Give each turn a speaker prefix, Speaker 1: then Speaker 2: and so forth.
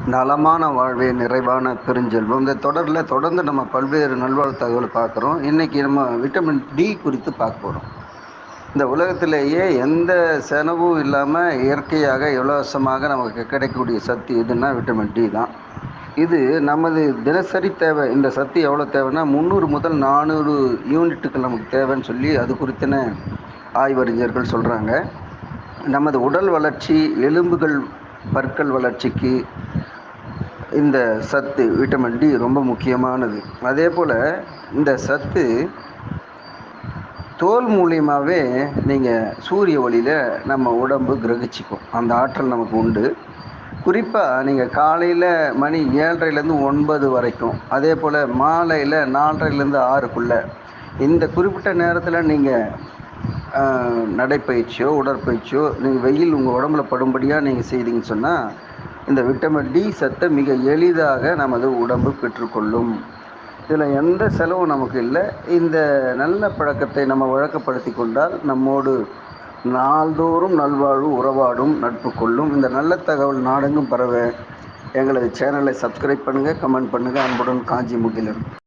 Speaker 1: நலமான வாழ்வே நிறைவான பெருஞ்செல்வம். இந்த தொடரில் தொடர்ந்து நம்ம பல்வேறு நல்வாழ்வு தகவலை பார்க்குறோம். இன்றைக்கி நம்ம விட்டமின் டி குறித்து பார்க்க போகிறோம். இந்த உலகத்திலேயே எந்த செலவும் இல்லாமல் இயற்கையாக இலவசமாக நமக்கு கிடைக்கக்கூடிய சத்து எதுன்னா விட்டமின் டி தான். இது நமது தினசரி தேவை. இந்த சத்து எவ்வளோ தேவைன்னா 300 முதல் 400 யூனிட்டுகள் நமக்கு தேவைன்னு சொல்லி அது குறித்தன ஆய்வறிஞர்கள் சொல்கிறாங்க. நமது உடல் வளர்ச்சி, எலும்புகள், பற்கள் வளர்ச்சிக்கு இந்த சத்து விட்டமின் டி ரொம்ப முக்கியமானது. அதே போல் இந்த சத்து தோல் மூலியமாகவே நீங்கள் சூரிய ஒளியில் நம்ம உடம்பு கிரகிச்சிக்கும். அந்த ஆற்றல் நமக்கு உண்டு. குறிப்பாக நீங்கள் காலையில் மணி 7:30லேருந்து 9 வரைக்கும், அதே போல் மாலையில் 4:30லேருந்து 6க்குள்ளே இந்த குறிப்பிட்ட நேரத்தில் நீங்கள் நடைப்பயிற்சியோ உடற்பயிற்சியோ நீங்கள் வெயில் உங்கள் உடம்புல படும்படியாக நீங்கள் செய்தீங்கன்னு சொன்னால் இந்த விட்டமின் டி சத்தை மிக எளிதாக நமது உடம்பு பெற்றுக்கொள்ளும். இதில் எந்த செலவும் நமக்கு இல்லை. இந்த நல்ல பழக்கத்தை நம்ம வழக்கப்படுத்தி கொண்டால் நம்மோடு நாள்தோறும் நல்வாழ்வு உறவாடும், நட்பு கொள்ளும். இந்த நல்ல தகவல் நாடெங்கும் பரவ எங்களது சேனலை சப்ஸ்கிரைப் பண்ணுங்கள், கமெண்ட் பண்ணுங்கள். அன்புடன் காஞ்சி முகிலன்.